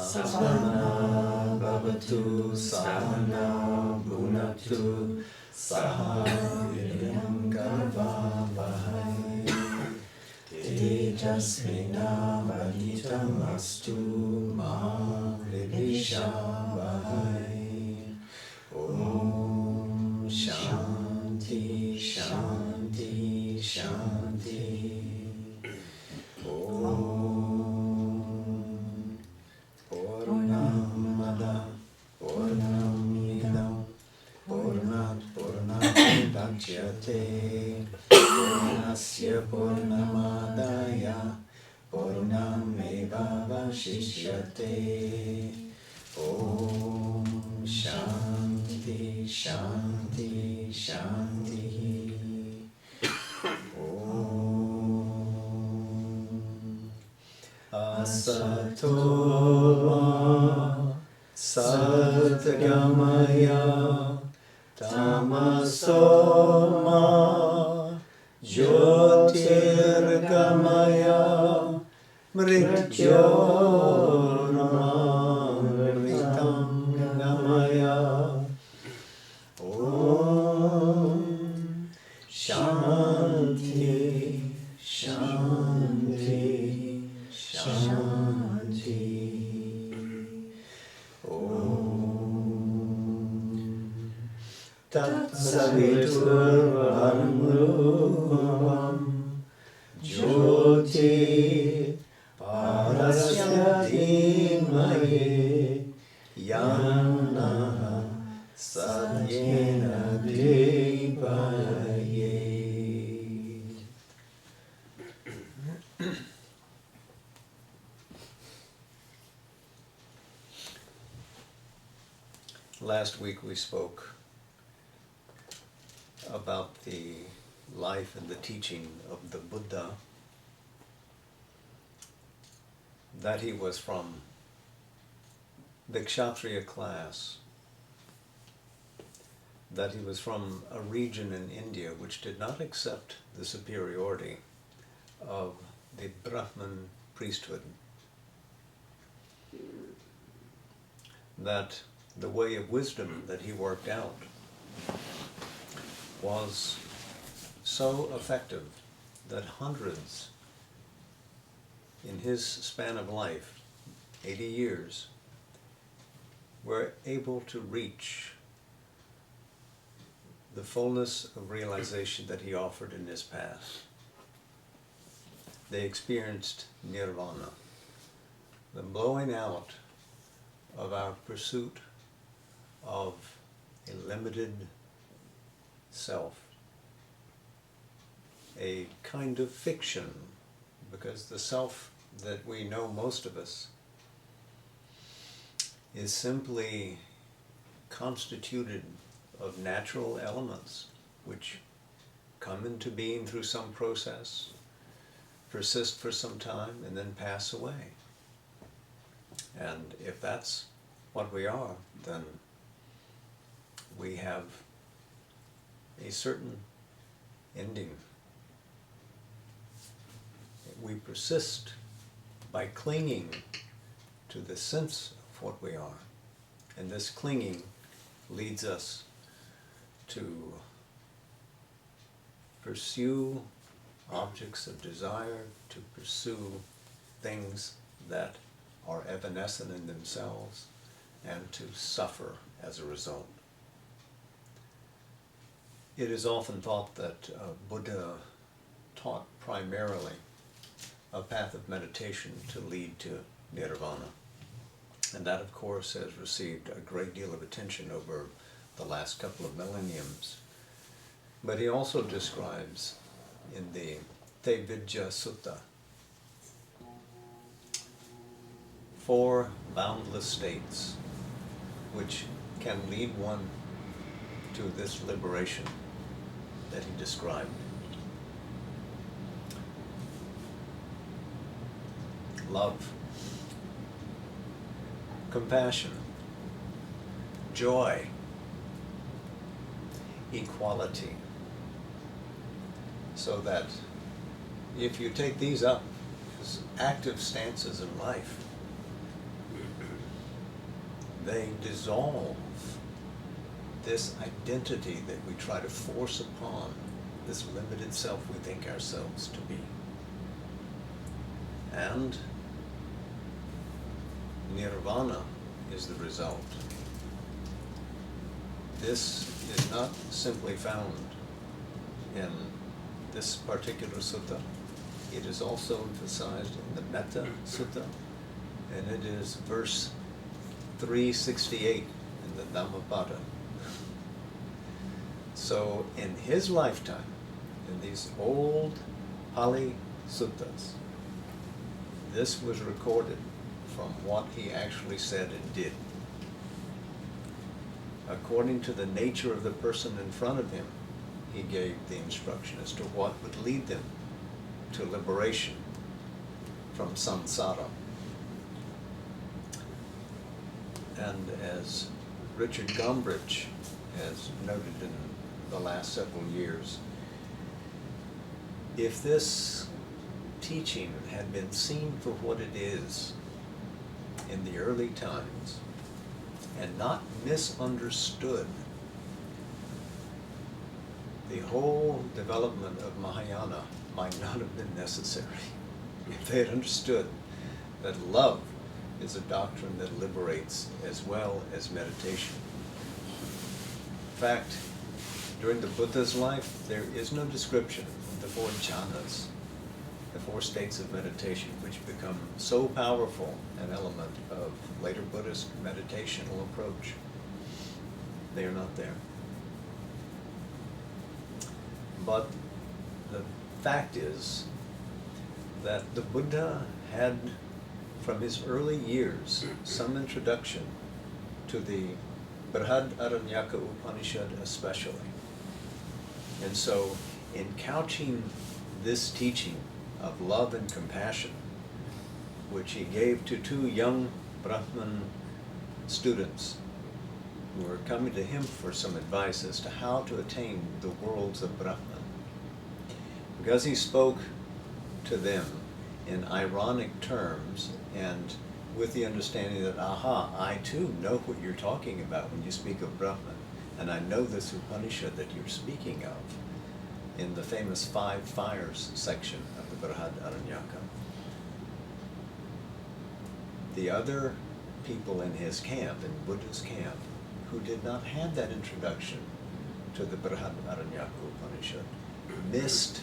Sahana Bhavatu Sahana Bhunaktu Saha Viryam Karvavahai Tejasvinavadhitam Astu Ma Vidvishavahai. Om Shanti Shanti Shanti. Om Purnamada Mudhyate Purnasya Purnamadaya Purnameva Vashishyate. Om Shanti Shanti Shanti. Om Asato Ma Satgamaya Tamaso Ma Jyotirgamaya Mrityormritam Gamaya. Om Shanti Shanti Shanti. Om Tat Saviturvaramrupam Jyoti Parasya Dhimmaye Yana Satyena Devaye. Last week we spoke about the life and the teaching of the Buddha, that he was from the Kshatriya class, that he was from a region in India which did not accept the superiority of the Brahman priesthood, that the way of wisdom that he worked out was so effective that hundreds in his span of life, 80 years, were able to reach the fullness of realization that he offered in his path. They experienced nirvana, the blowing out of our pursuit of a limited self, a kind of fiction, because the self that we know, most of us, is simply constituted of natural elements which come into being through some process, persist for some time, and then pass away. And if that's what we are, then we have a certain ending. We persist by clinging to the sense of what we are. And this clinging leads us to pursue objects of desire, to pursue things that are evanescent in themselves, and to suffer as a result. It is often thought that Buddha taught primarily a path of meditation to lead to nirvana. And that, of course, has received a great deal of attention over the last couple of millenniums. But he also describes in the Te Vidya Sutta 4 boundless states which can lead one to this liberation that he described. Love, compassion, joy, equality. So that if you take these up as active stances in life, they dissolve this identity that we try to force upon this limited self we think ourselves to be. And nirvana is the result. This is not simply found in this particular sutta. It is also emphasized in the Metta Sutta, and it is verse 368 in the Dhammapada. So in his lifetime, in these old Pali suttas, this was recorded from what he actually said and did. According to the nature of the person in front of him, he gave the instruction as to what would lead them to liberation from samsara. And as Richard Gombrich has noted in the last several years, if this teaching had been seen for what it is in the early times and not misunderstood, the whole development of Mahayana might not have been necessary. If they had understood that love is a doctrine that liberates as well as meditation. In fact, during the Buddha's life, there is no description of the 4 jhanas, the 4 states of meditation, which become so powerful an element of later Buddhist meditational approach. They are not there. But the fact is that the Buddha had, from his early years, some introduction to the Brihadaranyaka Upanishad especially. And so, in couching this teaching of love and compassion, which he gave to 2 young Brahman students who were coming to him for some advice as to how to attain the worlds of Brahman, because he spoke to them in ironic terms and with the understanding that, aha, I too know what you're talking about when you speak of Brahman, and I know this Upanishad that you're speaking of in the famous 5 fires section of the Brihadaranyaka. The other people in his camp, in Buddha's camp, who did not have that introduction to the Brihadaranyaka Upanishad, missed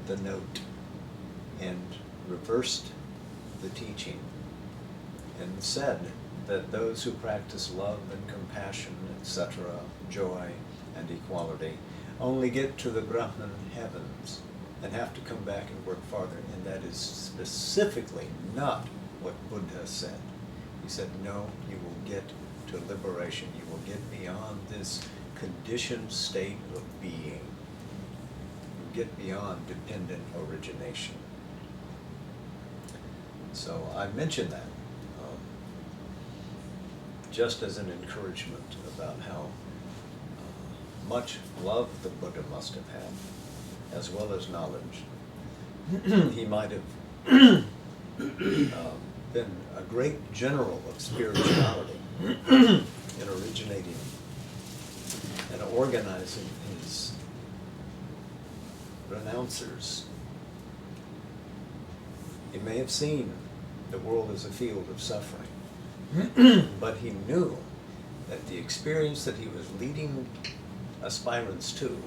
the note and reversed the teaching and said that those who practice love and compassion, etc., joy and equality, only get to the Brahman heavens and have to come back and work farther. And that is specifically not what Buddha said. He said, no, you will get to liberation. You will get beyond this conditioned state of being. You get beyond dependent origination. So I mentioned that just as an encouragement about how much love the Buddha must have had, as well as knowledge. He might have been a great general of spirituality in originating and organizing his renouncers. He may have seen the world as a field of suffering, but he knew that the experience that he was leading aspirants to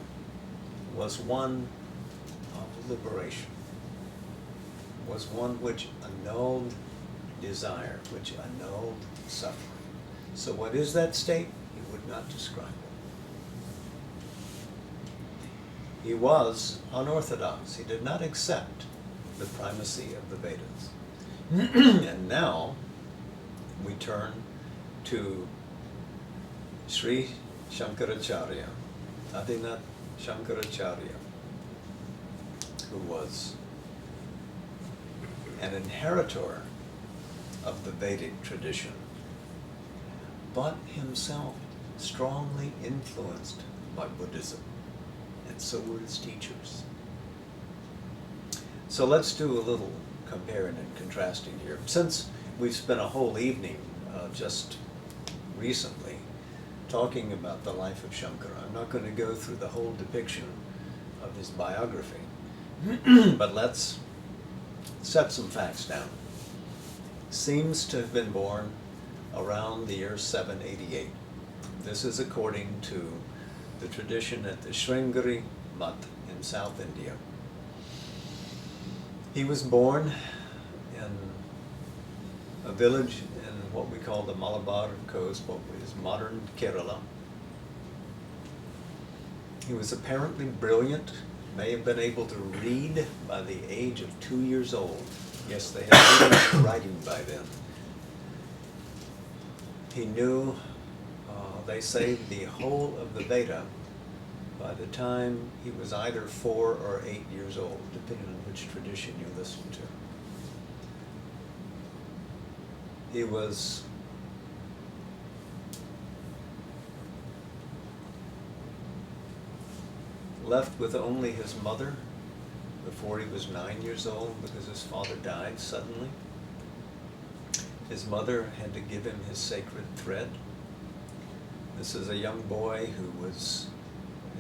was one of liberation, was one which annulled desire, which annulled suffering. So what is that state? He would not describe it. He was unorthodox. He did not accept the primacy of the Vedas. And now we turn to Sri Shankaracharya, Adinath Shankaracharya, who was an inheritor of the Vedic tradition, but himself strongly influenced by Buddhism, and so were his teachers. So let's do a little comparing and contrasting here. Since we've spent a whole evening just recently talking about the life of Shankara, I'm not going to go through the whole depiction of his biography, but let's set some facts down. Seems to have been born around the year 788. This is according to the tradition at the Sringeri Mutt in South India. He was born in a village in what we call the Malabar coast, what is modern Kerala. He was apparently brilliant, may have been able to read by the age of 2 years old. Yes, they had reading and writing by then. He knew, they say, the whole of the Veda by the time he was either 4 or 8 years old, depending on which tradition you listen to. He was left with only his mother before he was 9 years old because his father died suddenly. His mother had to give him his sacred thread. This is a young boy who was,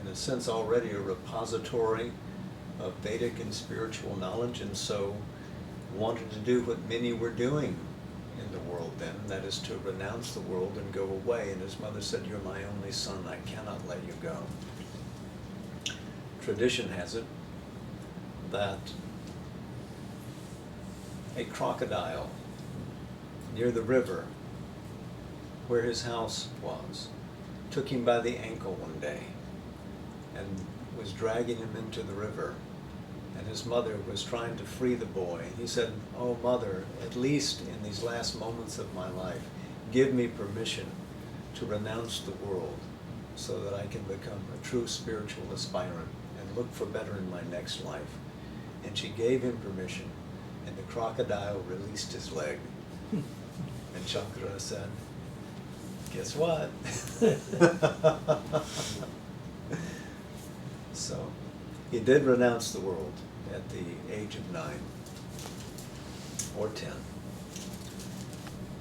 in a sense, already a repository of Vedic and spiritual knowledge, and so wanted to do what many were doing in the world then, that is to renounce the world and go away. And his mother said, "You're my only son, I cannot let you go." Tradition has it that a crocodile near the river where his house was took him by the ankle one day and was dragging him into the river, and his mother was trying to free the boy. He said, "Oh, mother, at least in these last moments of my life, give me permission to renounce the world so that I can become a true spiritual aspirant and look for better in my next life." And she gave him permission, and the crocodile released his leg. And Shankara said, "Guess what?" So he did renounce the world at the age of 9 or 10,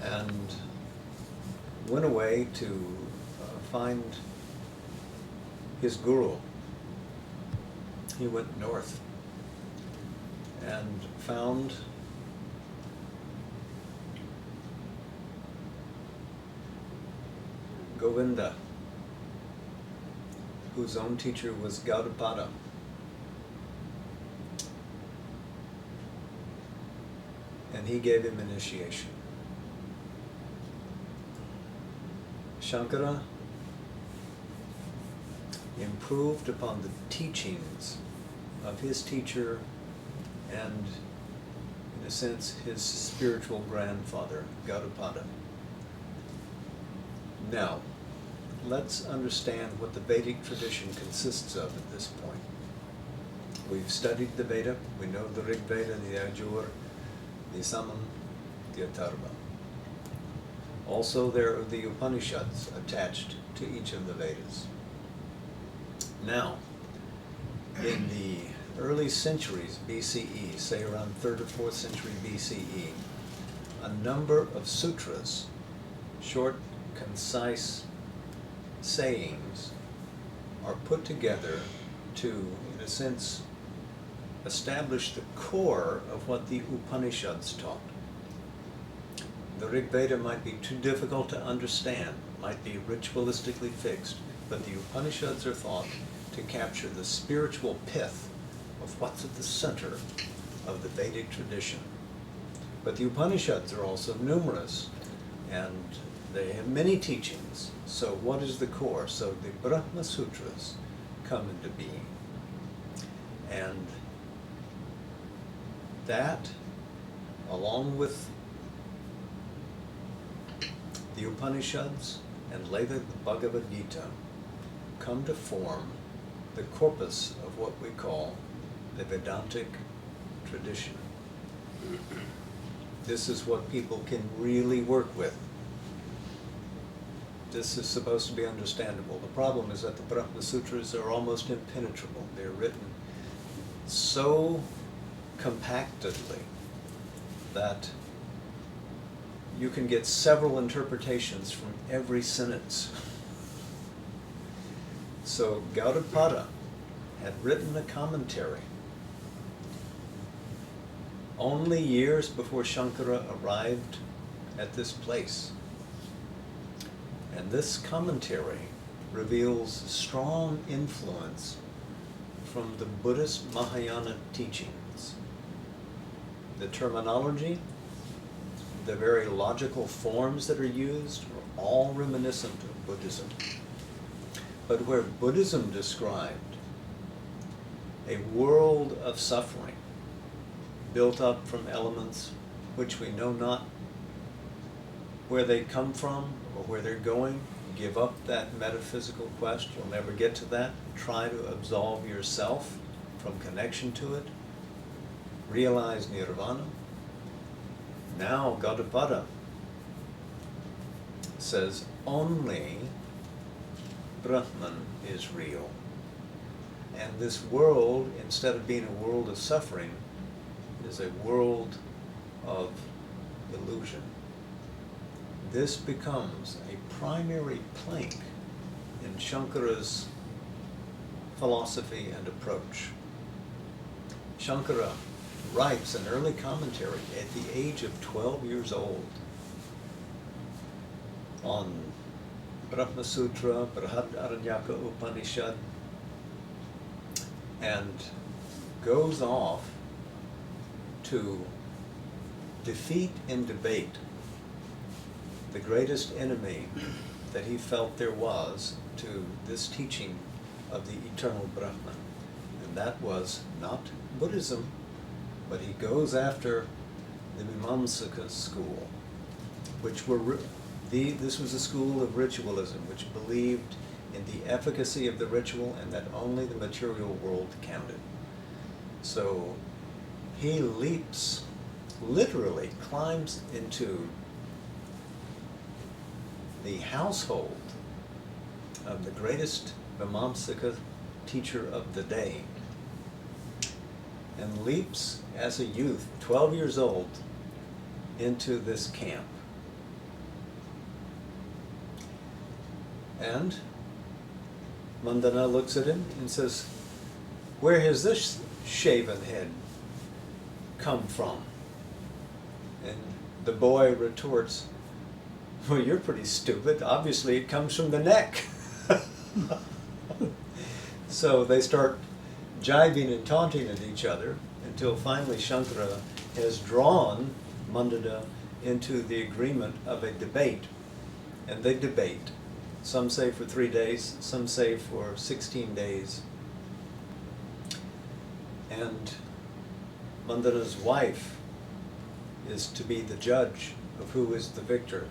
and went away to find his guru. He went north and found Govinda, whose own teacher was Gaudapada. And he gave him initiation. Shankara improved upon the teachings of his teacher and, in a sense, his spiritual grandfather, Gaudapada. Now, let's understand what the Vedic tradition consists of at this point. We've studied the Veda. We know the Rig Veda, the Yajur, the Samam, the Atharva. Also, there are the Upanishads attached to each of the Vedas. Now, in the early centuries BCE, say around 3rd or 4th century BCE, a number of sutras, short, concise sayings, are put together to, in a sense, establish the core of what the Upanishads taught. The Rig Veda might be too difficult to understand, might be ritualistically fixed, but the Upanishads are thought to capture the spiritual pith of what's at the center of the Vedic tradition. But the Upanishads are also numerous, and they have many teachings. So what is the core? So the Brahma Sutras come into being. And that, along with the Upanishads and later the Bhagavad Gita, come to form the corpus of what we call the Vedantic tradition. This is what people can really work with. This is supposed to be understandable. The problem is that the Brahma Sutras are almost impenetrable. They're written so compactedly that you can get several interpretations from every sentence. So Gaudapada had written a commentary only years before Shankara arrived at this place. And this commentary reveals strong influence from the Buddhist Mahayana teachings. The terminology, the very logical forms that are used are all reminiscent of Buddhism. but where Buddhism described a world of suffering built up from elements which we know not where they come from or where they're going. Give up that metaphysical quest. You'll never get to that. Try to absolve yourself from connection to it. Realize nirvana. Now Gaudapada says only Brahman is real. And this world, instead of being a world of suffering, is a world of illusion. This becomes a primary plank in Shankara's philosophy and approach. Shankara writes an early commentary at the age of 12 years old on Brahma Sutra, Brihadaranyaka Upanishad, and goes off to defeat in debate the greatest enemy that he felt there was to this teaching of the eternal Brahman. And that was not Buddhism, but he goes after the Mimamsaka school, which were, this was a school of ritualism, which believed in the efficacy of the ritual and that only the material world counted. So he leaps, literally climbs into the household of the greatest Mimamsaka teacher of the day, and leaps as a youth, 12 years old, into this camp. And Mandana looks at him and says, "Where has this shaven head come from?" And the boy retorts, "Well, you're pretty stupid. Obviously it comes from the neck." So they start jibing and taunting at each other until finally Shankara has drawn Mandana into the agreement of a debate. And they debate. Some say for 3 days, some say for 16 days. And Mandana's wife is to be the judge of who is the victor.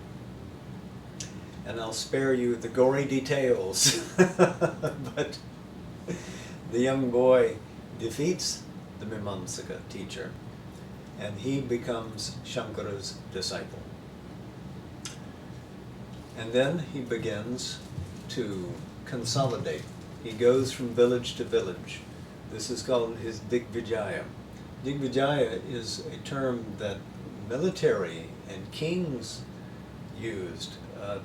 And I'll spare you the gory details, but the young boy defeats the Mimamsaka teacher, and he becomes Shankara's disciple. And then he begins to consolidate. He goes from village to village. This is called his Digvijaya. Digvijaya is a term that military and kings used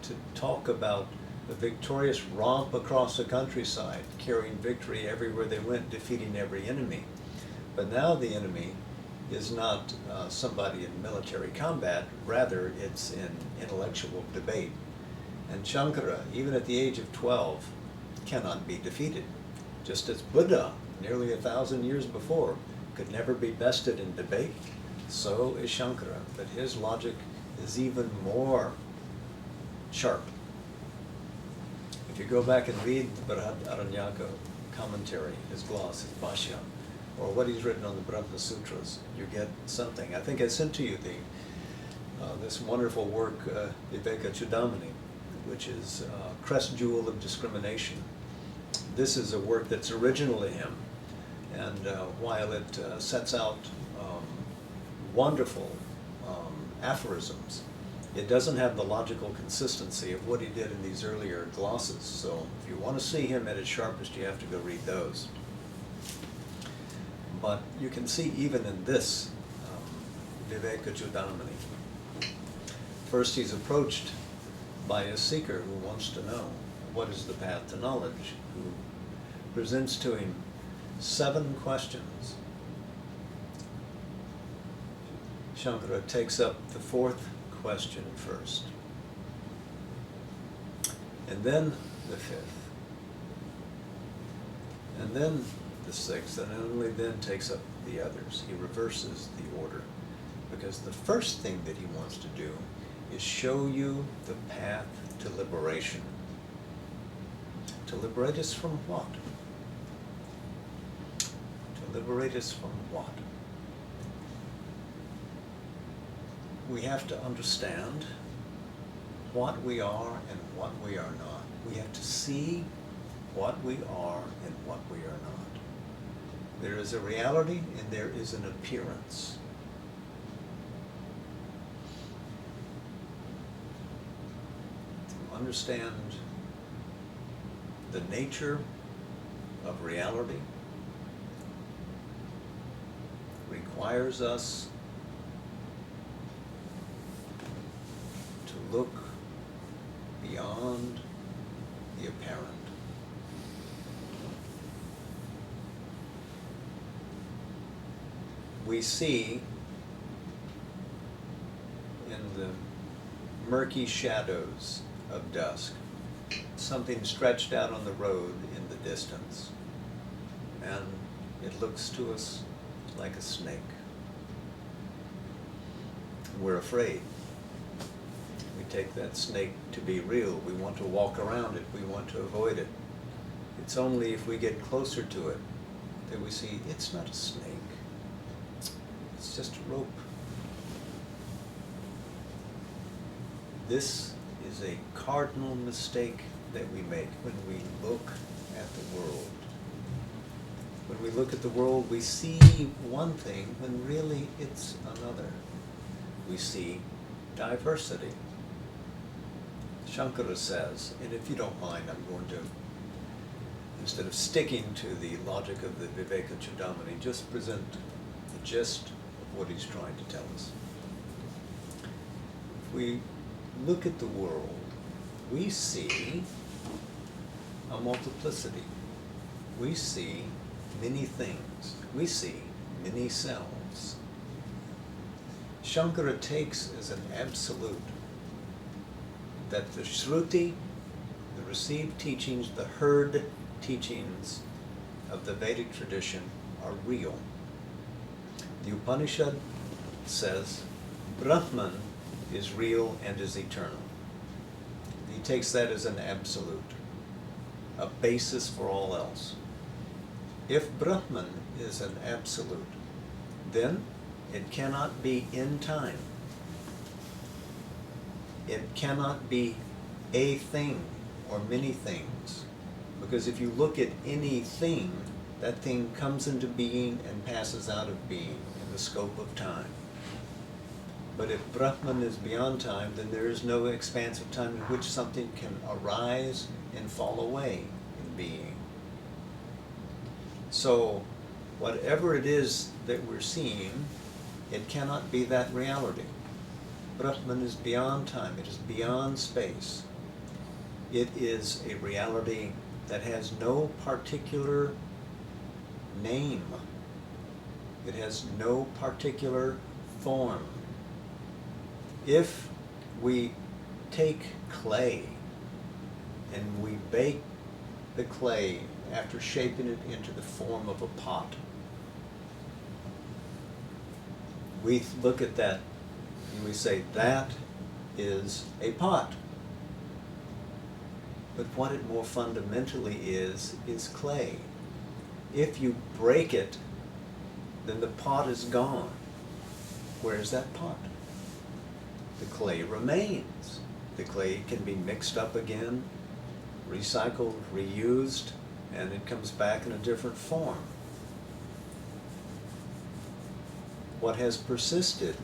to talk about the victorious romp across the countryside, carrying victory everywhere they went, defeating every enemy. But now the enemy is not somebody in military combat, rather it's in intellectual debate. And Shankara, even at the age of 12, cannot be defeated. Just as Buddha, nearly 1,000 years before, could never be bested in debate, so is Shankara, but his logic is even more sharp. If you go back and read the Brihadaranyaka commentary, his gloss, his bhashya, or what he's written on the Brahma Sutras, you get something. I think I sent to you this wonderful work, Viveka Chudamani, which is Crest Jewel of Discrimination. This is a work that's original to him, and while it sets out wonderful aphorisms, it doesn't have the logical consistency of what he did in these earlier glosses. So if you want to see him at his sharpest, you have to go read those. But you can see even in this Viveka Chudamani, first he's approached by a seeker who wants to know what is the path to knowledge, who presents to him 7 questions. Shankara takes up the 4th question first, and then the 5th, and then the 6th, and only then takes up the others. He reverses the order, because the first thing that he wants to do is show you the path to liberation. To liberate us from what? To liberate us from what? We have to understand what we are and what we are not. We have to see what we are and what we are not. There is a reality and there is an appearance. To understand the nature of reality requires us to look beyond the apparent. We see in the murky shadows of dusk something stretched out on the road in the distance, and it looks to us like a snake. We're afraid. We take that snake to be real. We want to walk around it. We want to avoid it. It's only if we get closer to it that we see it's not a snake. It's just a rope. This is a cardinal mistake that we make when we look at the world. When we look at the world, we see one thing when really it's another. We see diversity. Shankara says, and if you don't mind, I'm going to, instead of sticking to the logic of the Viveka Chudamani, just present the gist of what he's trying to tell us. If we look at the world, we see a multiplicity. We see many things. We see many selves. Shankara takes as an absolute that the Shruti, the received teachings, the heard teachings of the Vedic tradition are real. The Upanishad says Brahman is real and is eternal. He takes that as an absolute, a basis for all else. If Brahman is an absolute, then it cannot be in time. It cannot be a thing or many things. Because if you look at anything, that thing comes into being and passes out of being in the scope of time. But if Brahman is beyond time, then there is no expanse of time in which something can arise and fall away in being. So, whatever it is that we're seeing, it cannot be that reality. Brahman is beyond time, it is beyond space. It is a reality that has no particular name. It has no particular form. If we take clay and we bake the clay after shaping it into the form of a pot, we look at that and we say, that is a pot. But what it more fundamentally is clay. If you break it, then the pot is gone. Where is that pot? The clay remains. The clay can be mixed up again, recycled, reused, and it comes back in a different form. What has persisted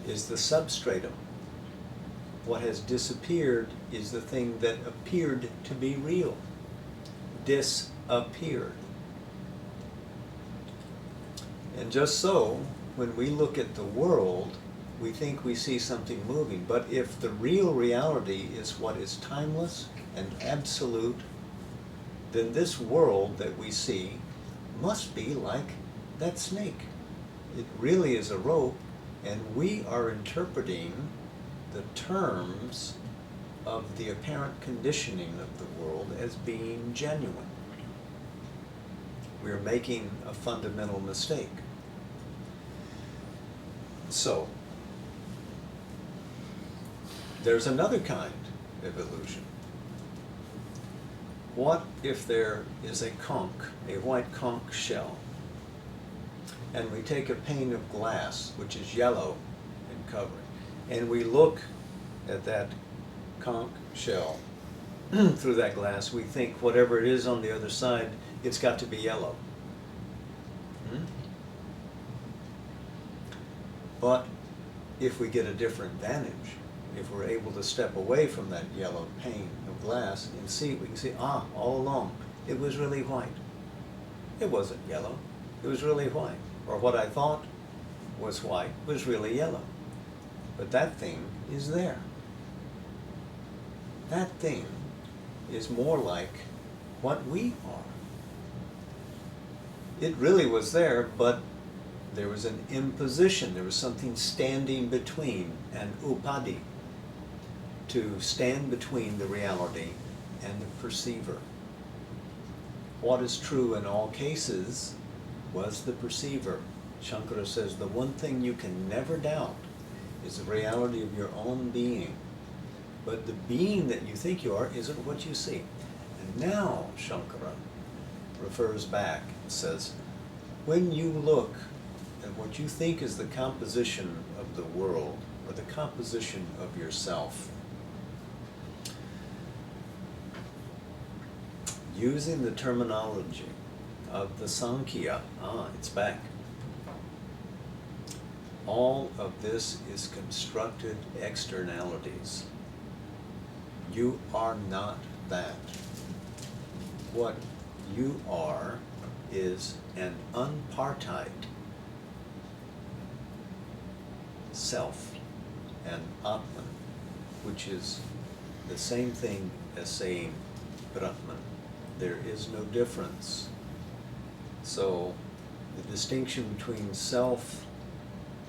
is the substratum. What has disappeared is the thing that appeared to be real. Disappeared. And just so, when we look at the world, we think we see something moving. But if the real reality is what is timeless and absolute, then this world that we see must be like that snake. It really is a rope, and we are interpreting the terms of the apparent conditioning of the world as being genuine. We're making a fundamental mistake. So, there's another kind of illusion. what if there is a conch, a white conch shell, and we take a pane of glass, which is yellow in covering, and we look at that conch shell through that glass, we think whatever it is on the other side, it's got to be yellow. But if we get a different vantage, if we're able to step away from that yellow pane of glass and see, we can see, all along, it was really white. It wasn't yellow, it was really white. Or what I thought was white was really yellow. But that thing is there. That thing is more like what we are. It really was there, but there was an imposition, there was something standing between, an upadi, to stand between the reality and the perceiver. What is true in all cases was the perceiver. Shankara says the one thing you can never doubt is the reality of your own being. But the being that you think you are isn't what you see. And now Shankara refers back and says, when you look at what you think is the composition of the world, or the composition of yourself, using the terminology of the Sankhya, it's back. All of this is constructed externalities. You are not that. What you are is an unpartite self, an Atman, which is the same thing as saying Brahman. There is no difference. So the distinction between self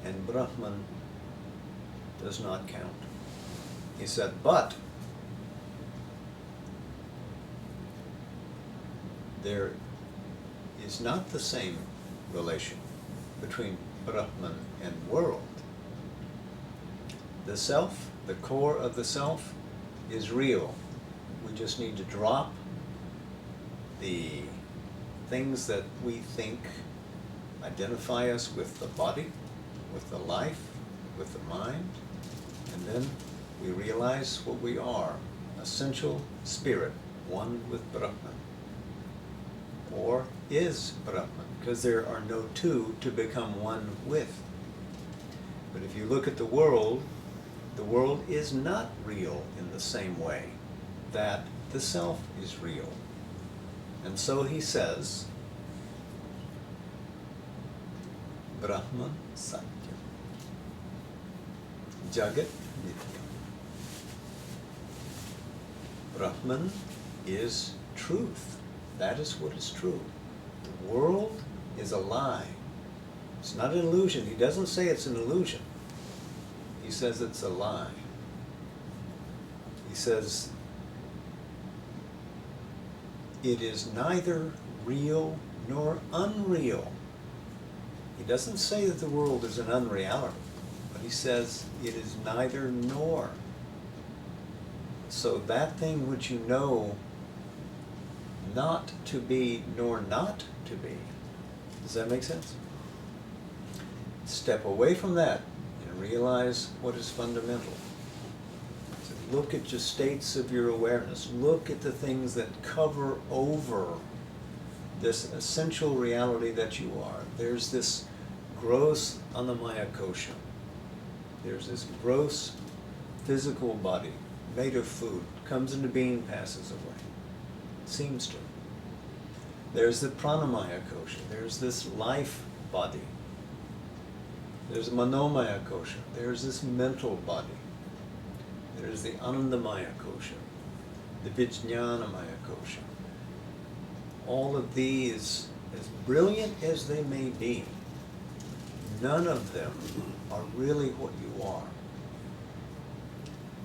and Brahman does not count. He said, but there is not the same relation between Brahman and world. The self, the core of the self, is real. We just need to drop the things that we think identify us with the body, with the life, with the mind, and then we realize what we are, essential spirit, one with Brahman, or is Brahman, because there are no two to become one with. But if you look at the world is not real in the same way that the self is real. And so he says, Brahman Satyam, Jagat Nityam. Brahman is truth. That is what is true. The world is a lie. It's not an illusion. He doesn't say it's an illusion. He says it's a lie. He says it is neither real nor unreal. He doesn't say that the world is an unreality, but he says it is neither nor. So that thing which you know not to be nor not to be, does that make sense? Step away from that and realize what is fundamental. So look at your states of your awareness. Look at the things that cover over this essential reality that you are. There's this gross annamaya kosha. There's this gross physical body made of food, comes into being, passes away. Seems to. There's the pranamaya kosha. There's this life body. There's manomaya kosha. There's this mental body. There's the anandamaya kosha, the vijnanamaya kosha. All of these, as brilliant as they may be, none of them are really what you are.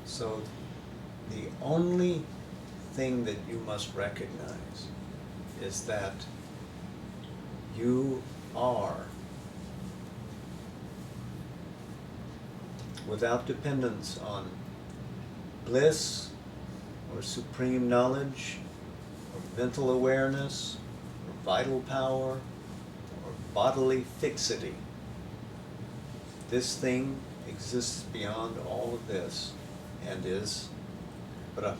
So the only thing that you must recognize is that you are, without dependence on bliss or supreme knowledge or mental awareness, or vital power, or bodily fixity. This thing exists beyond all of this and is Brahman.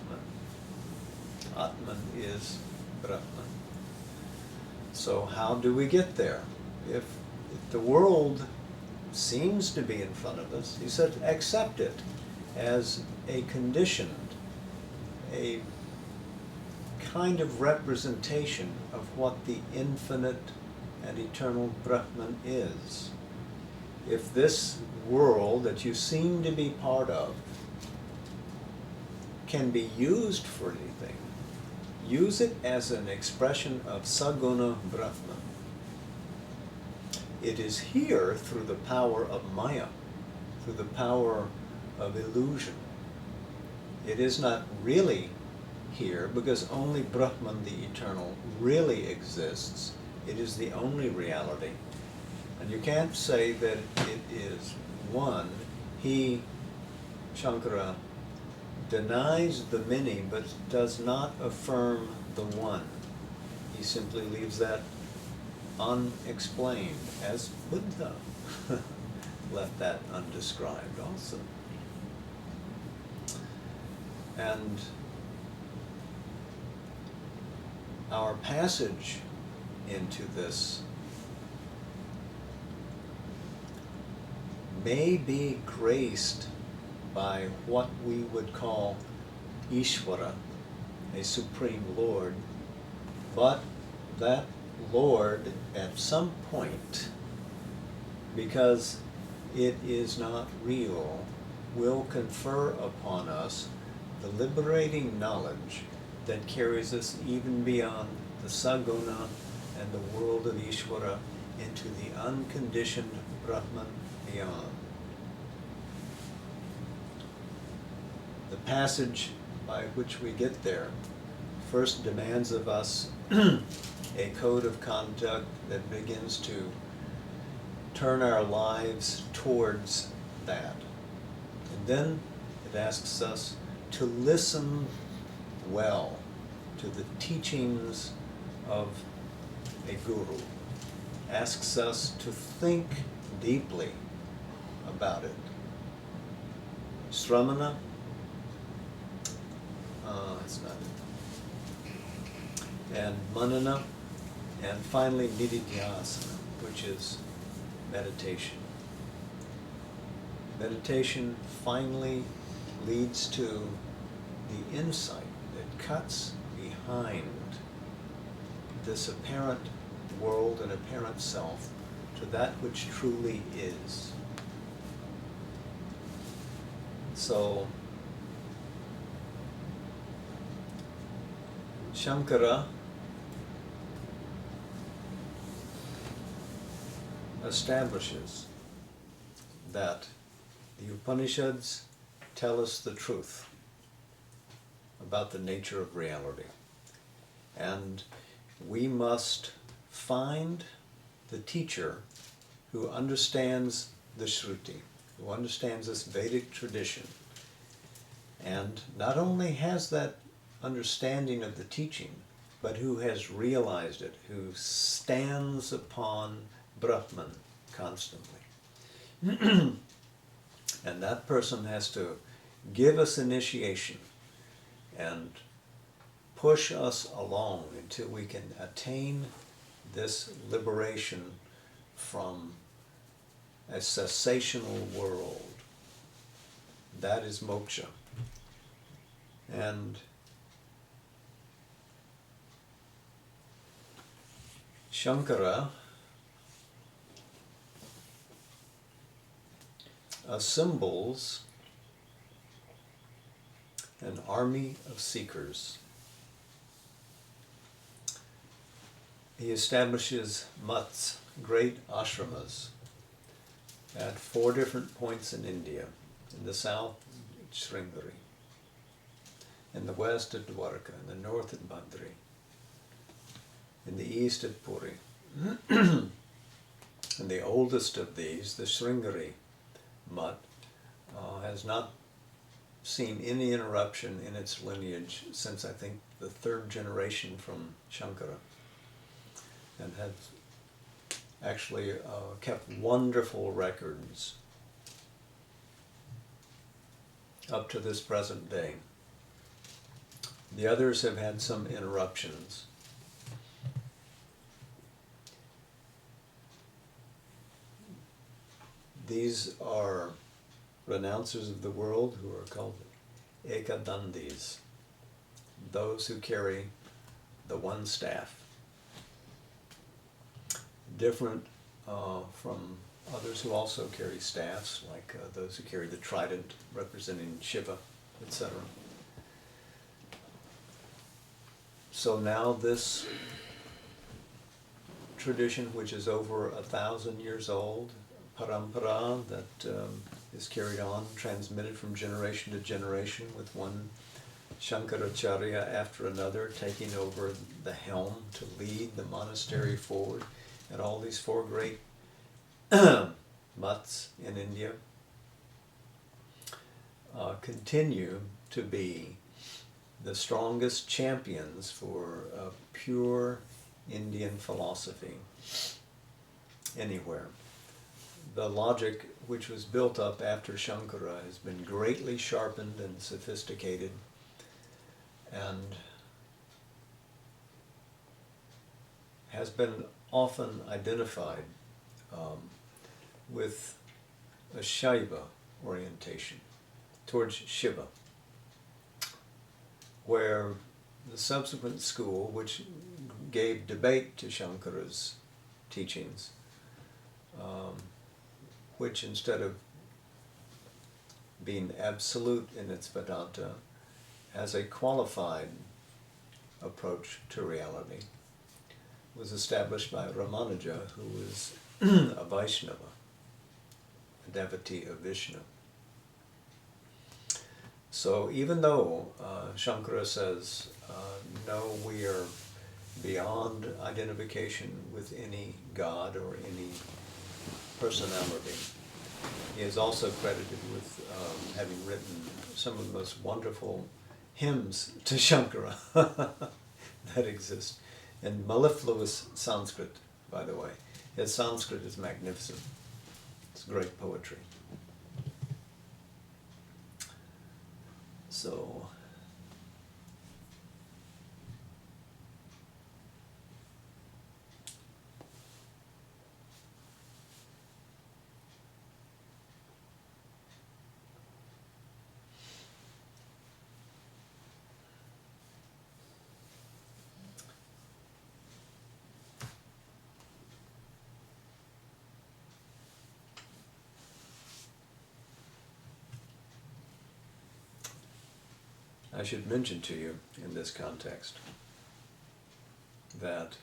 Atman is Brahman. So how do we get there? If the world seems to be in front of us, he said, accept it as a conditioned, a kind of representation of what the infinite and eternal Brahman is. If this world that you seem to be part of can be used for anything, use it as an expression of Saguna Brahman. It is here through the power of Maya, through the power of illusion. It is not really here because only Brahman, the eternal, really exists. It is the only reality. And you can't say that it is one. He, Shankara, denies the many but does not affirm the one. He simply leaves that unexplained, as Buddha left that undescribed also. And our passage into this may be graced by what we would call Ishvara, a Supreme Lord, but that Lord at some point, because it is not real, will confer upon us the liberating knowledge that carries us even beyond the Saguna and the world of Ishvara into the unconditioned Brahman beyond. The passage by which we get there first demands of us a code of conduct that begins to turn our lives towards that. And then it asks us to listen well to the teachings of a guru. Asks us to think deeply about it. Sramana, it's not it. And manana, and finally nididhyasana, which is meditation. Meditation finally leads to the insight that cuts behind this apparent world and apparent self to that which truly is. So, Shankara establishes that the Upanishads tell us the truth about the nature of reality. And we must find the teacher who understands the Shruti, who understands this Vedic tradition, and not only has that understanding of the teaching, but who has realized it, who stands upon Brahman constantly. And that person has to give us initiation and push us along until we can attain this liberation from a cessational world. That is moksha. And Shankara assembles an army of seekers. He establishes mats, great ashramas, at 4 different points in India. In the south, at Sringeri. In the west, at Dwarka. In the north, at Badri. In the east, at Puri. And the oldest of these, the Sringeri Mutt, has not seen any interruption in its lineage since, I think, the third generation from Shankara, and have actually kept wonderful records up to this present day. The others have had some interruptions. These are renouncers of the world who are called ekadandis, those who carry the one staff. Different from others who also carry staffs, like those who carry the trident representing Shiva, etc. So now this tradition, which is over 1,000 years old, parampara, that is carried on, transmitted from generation to generation, with one Shankaracharya after another taking over the helm to lead the monastery forward, and all these four great mutts in India continue to be the strongest champions for pure Indian philosophy anywhere. The logic which was built up after Shankara has been greatly sharpened and sophisticated, and has been often identified with a Shaiva orientation towards Shiva, where the subsequent school, which gave debate to Shankara's teachings, which instead of being absolute in its Vedanta, has a qualified approach to reality, was established by Ramanuja, who was a Vaishnava, a devotee of Vishnu. So even though Shankara says, no, we are beyond identification with any god or any personality, he is also credited with having written some of the most wonderful hymns to Shankara that exist. In mellifluous Sanskrit, by the way. His Sanskrit is magnificent. It's great poetry. So, I should mention to you in this context that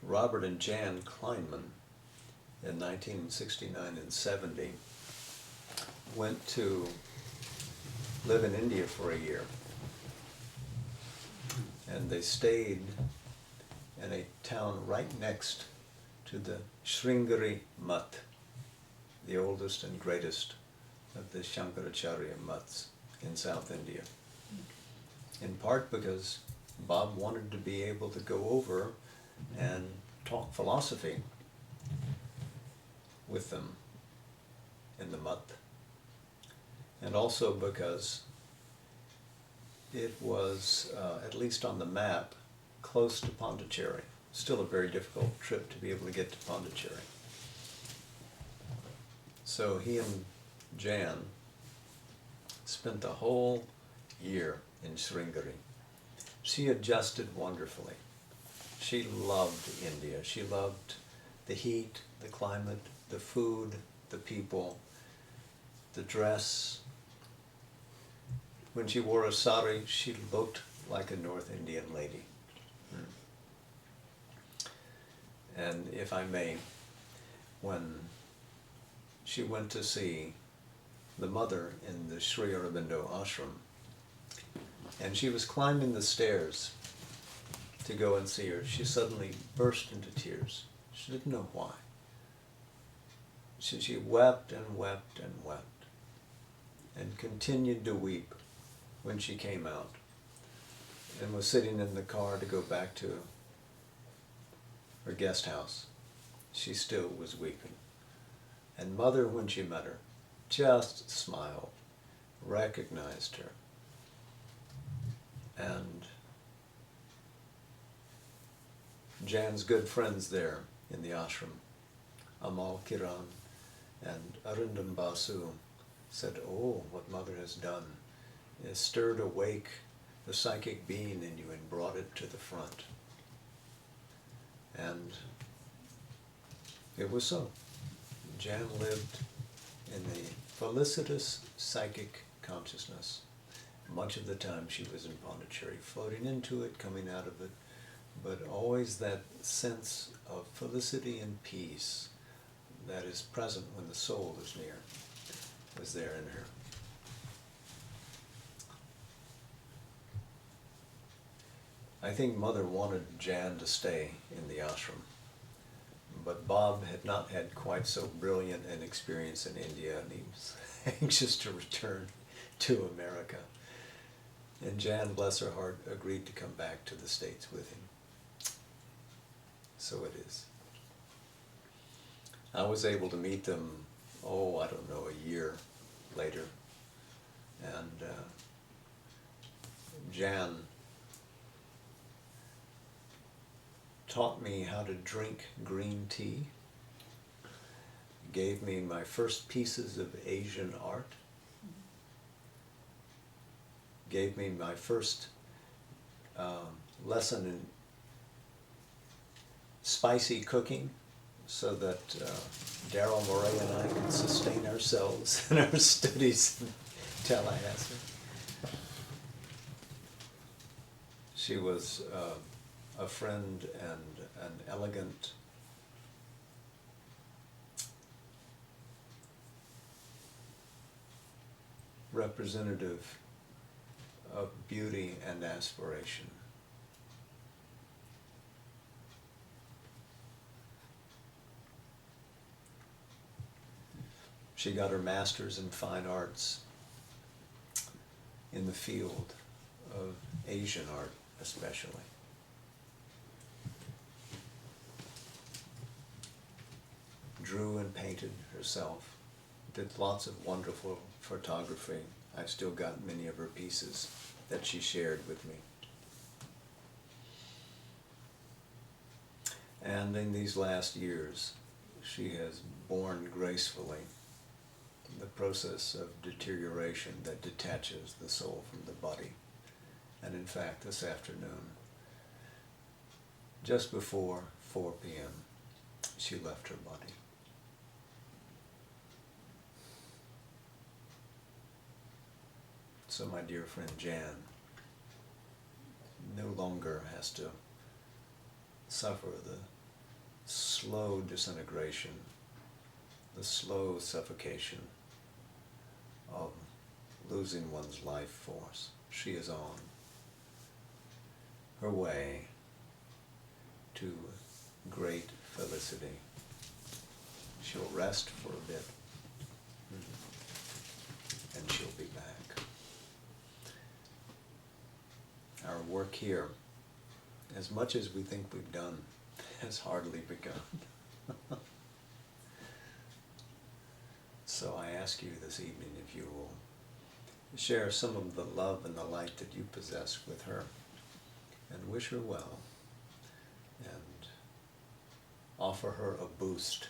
Robert and Jan Kleinman in 1969 and 70 went to live in India for a year, and they stayed in a town right next to the Sringeri Mutt, the oldest and greatest of the Shankaracharya mutts in South India. In part because Bob wanted to be able to go over and talk philosophy with them in the mutt, and also because it was, at least on the map, close to Pondicherry. Still a very difficult trip to be able to get to Pondicherry. So he and Jan spent the whole year in Sringeri. She adjusted wonderfully. She loved India. She loved the heat, the climate, the food, the people, the dress. When she wore a sari, she looked like a North Indian lady. And if I may, when she went to see the mother in the Sri Aurobindo ashram, and she was climbing the stairs to go and see her, she suddenly burst into tears. She didn't know why. She wept and wept and wept, and continued to weep when she came out. and was sitting in the car to go back to her guest house. She still was weeping. And Mother, when she met her, just smiled, recognized her. And Jan's good friends there in the ashram, Amal Kiran and Arindam Basu, said, "Oh, what Mother has done is stirred awake the psychic being in you and brought it to the front." And it was so. Jan lived in the felicitous psychic consciousness. Much of the time she was in Pondicherry, floating into it, coming out of it, but always that sense of felicity and peace that is present when the soul is near was there in her. I think Mother wanted Jan to stay in the ashram, but Bob had not had quite so brilliant an experience in India, and he was anxious to return to America. And Jan, bless her heart, agreed to come back to the States with him. So it is. I was able to meet them, a year later. And Jan taught me how to drink green tea, gave me my first pieces of Asian art, gave me my first lesson in spicy cooking, so that Daryl Murray and I could sustain ourselves in our studies in Tallahassee. She was a friend and an elegant representative of beauty and aspiration. She got her master's in fine arts in the field of Asian art especially. Drew and painted herself, did lots of wonderful photography. I've still got many of her pieces that she shared with me. And in these last years, she has borne gracefully the process of deterioration that detaches the soul from the body. And in fact, this afternoon, just before 4 p.m., she left her body. So my dear friend Jan no longer has to suffer the slow disintegration, the slow suffocation of losing one's life force. She is on her way to great felicity. She'll rest for a bit, and she'll be back. Our work here, as much as we think we've done, has hardly begun. So I ask you this evening if you will share some of the love and the light that you possess with her, and wish her well, and offer her a boost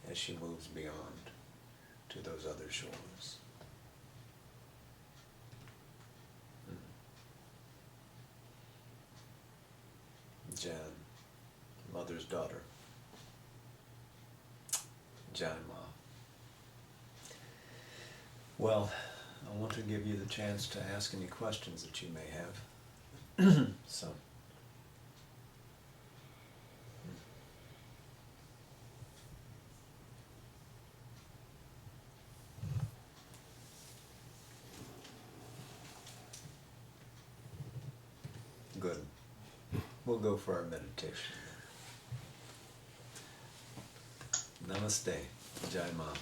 as she moves beyond to those other shores. Jan, Mother's daughter, Jai Ma. Well, I want to give you the chance to ask any questions that you may have. So. Good. We'll go for our meditation. Namaste. Jai Ma.